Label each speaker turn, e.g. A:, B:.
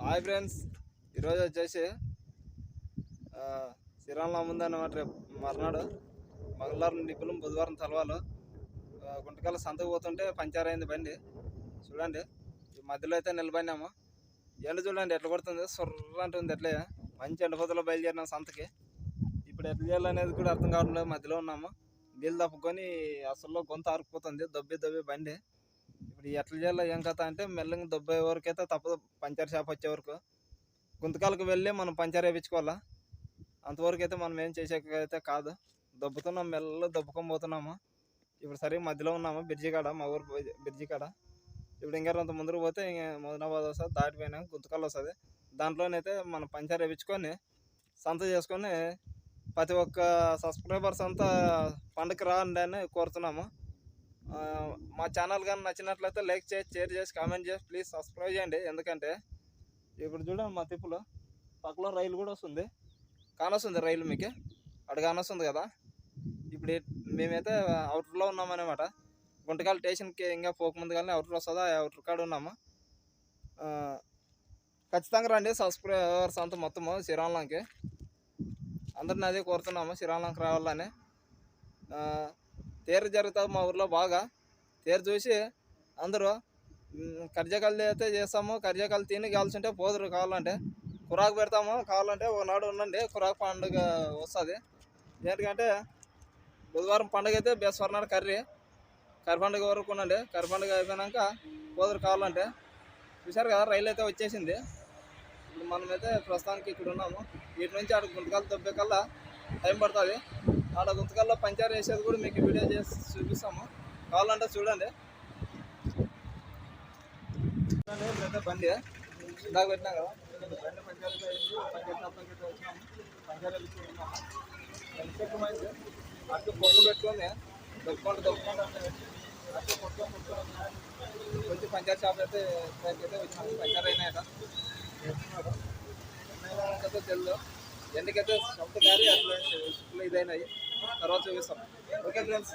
A: Hi friends, ఈరోజు వచ్చేసి శ్రీరామనవమి ఉందన్నమాట. రేపు మర్నాడు మంగళవారం నిప్పులం, బుధవారం తలవాలు. గుంటకల్ సంతకు పోతుంటే పంచర్ అయింది బండి. చూడండి, ఈ మధ్యలో అయితే నిలబడినాము. ఎండ చూడండి ఎట్లా కొడుతుంది, సుర్ర అంటుంది. ఎట్లే మంచి ఎండపోతలో బయలుదేరినాం సంతకి. ఇప్పుడు ఎట్లా చేయాలనేది కూడా అర్థం కావట్లేదు. మధ్యలో ఉన్నాము, నీళ్ళు తప్పుకొని అసలు గొంతు ఆరుకుపోతుంది. దొబ్బి బండి. ఇప్పుడు ఎట్లా చేయాలో ఏం కథ అంటే, మెల్లగా దొబ్బే వరకు అయితే తప్పదు. పంచర్ షాప్ వచ్చే వరకు గుంతకాలకు వెళ్ళి మనం పంచర్ వేయించుకోవాలా. అంతవరకు అయితే మనం ఏం చేసేకైతే కాదు. దొబ్బుతున్నాం, మెల్ల దొబ్బుకొని పోతున్నాము. ఇప్పుడు సరిగ్గా మధ్యలో ఉన్నాము, బ్రిడ్జి కాడ, మా ఊరు బ్రిడ్జి కాడ. ఇప్పుడు ఇంకా కొంత ముందుకు పోతే మదనాబాద్ వస్తుంది, దాటిపోయినా గుంతకాలు వస్తుంది. దాంట్లోనైతే మనం పంచర్ వేయించుకొని సంత చేసుకొని ప్రతి ఒక్క సబ్స్క్రైబర్స్ అంతా పండుగ రాండి అని కోరుతున్నాము. మా ఛానల్ కానీ నచ్చినట్లయితే లైక్ చేసి, షేర్ చేసి, కామెంట్ చేసి, ప్లీజ్ సబ్స్క్రైబ్ చేయండి. ఎందుకంటే ఇప్పుడు చూడండి, మా తిప్పులో పక్కలో రైలు కూడా వస్తుంది, కానొస్తుంది రైలు. మీకు అక్కడ కానొస్తుంది కదా. ఇప్పుడు మేమైతే అవుటర్లో ఉన్నామన్నమాట. గుంటకాల స్టేషన్కి ఇంకా పోకముందు కానీ అవుటర్ వస్తుందా, అవుటర్ కాడ ఉన్నాము. ఖచ్చితంగా రండి సబ్స్క్రైబర్స్ అంతా మొత్తము శ్రీరామనవమికి. అందరిని అదే కోరుతున్నాము, శ్రీరామనవమికి రావాలని. తేరు జరుగుతుంది మా ఊర్లో బాగా. తేరు చూసి అందరూ కర్జకాయలు అయితే చేస్తాము. కర్జకాయలు తిని కావాల్సింటే పోదురు. కావాలంటే కురాకు పెడతాము. కావాలంటే ఒకనాడు ఉండండి, కురాకు పండుగ వస్తుంది. ఎందుకంటే బుధవారం పండుగ అయితే బేస్వరనాడు కర్రీ పండుగ వరకు ఉండండి. కర్రీ పండుగ అయిపోయినాక పోదురు కావాలంటే. చూసారు కదా, రైలు అయితే వచ్చేసింది. ఇప్పుడు మనమైతే ప్రస్తుతానికి ఇక్కడ ఉన్నాము. వీటి నుంచి ఆడ గుంతకాలు దొబ్బే కల్లా టైం పడుతుంది. ఆడ గుంతకాల్లో పంచర్ వేసేది కూడా మీకు వీడియో చేసి చూపిస్తాము, కావాలంటే చూడండి. ఇప్పుడైతే బండి ఇందాక పెట్టినా కదా, బండి పంచర్ అయింది. పంచర్ షాప్లోకి అయితే వచ్చినాము, పంచర్ వేసుకుంటున్నాము. ఎంతసేపు అటు పొంగు పెట్టుకొని దొక్కుంటూ అటు కొట్టుకొని కొంచెం పంచర్ షాప్ అయితే వచ్చినాము. పంచర్ అయినాయట అయితే తెలుసు. ఎందుకైతే సొంత గారి అట్లా ఇదైనాయి, తర్వాత చూపిస్తాం. Okay friends.